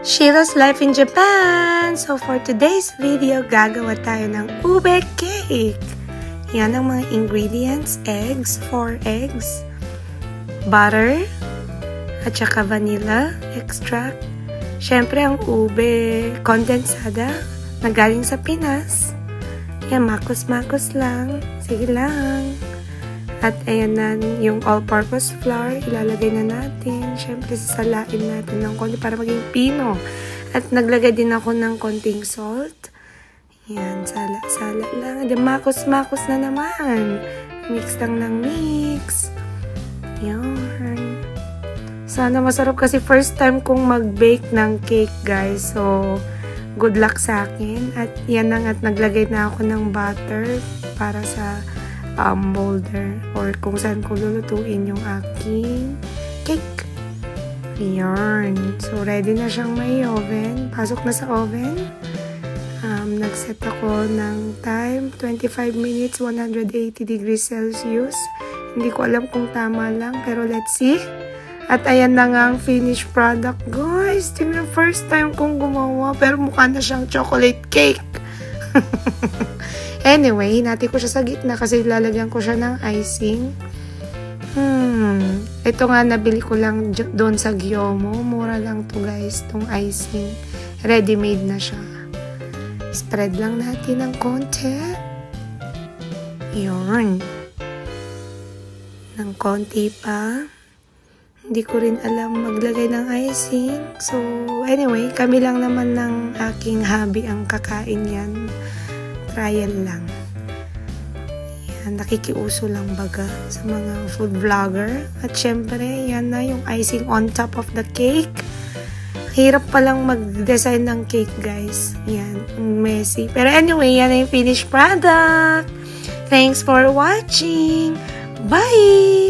Sheila's Life in Japan! So for today's video, gagawa tayo ng ube cake. Yan ang mga ingredients: eggs, 4 eggs, butter, at saka vanilla extract. Syempre ang ube kondensada na galing sa Pinas. Yan, makos-makos lang. Sige lang. At ayan na yung all-purpose flour, ilalagay na natin. Siyempre, sasalain natin ng konti para maging pino. At naglagay din ako ng konting salt. Yan, sala-sala lang. Then, makos-makos na naman. Mix lang ng mix. Yan. Sana masarap kasi first time kong mag-bake ng cake, guys. So, good luck sa akin. At yan na, at naglagay na ako ng butter para sa molder or kung saan ko lulutuin yung aking cake. Ayan. So, ready na siyang may oven. Pasok na sa oven. Nag-set ako ng time, 25 minutes, 180 degrees Celsius. Hindi ko alam kung tama lang, pero let's see. At ayan na nga ang finished product, guys. Tingnan, first time kong gumawa, pero mukha na siyang chocolate cake. Anyway, hinati ko siya sa gitna kasi lalagyan ko siya ng icing. Ito nga, nabili ko lang doon sa Gyomo. Mura lang to, guys, tong icing. Ready-made na siya. Spread lang natin ng konti. Yun. Ng konti pa. Hindi ko rin alam maglagay ng icing. So, anyway, kami lang naman ng aking hubby ang kakain yan. Trial lang. Yan, nakikiuso lang baga sa mga food vlogger. At syempre, yan na yung icing on top of the cake. Hirap palang mag-design ng cake, guys. Yan, messy. Pero anyway, yan na yung finished product. Thanks for watching. Bye!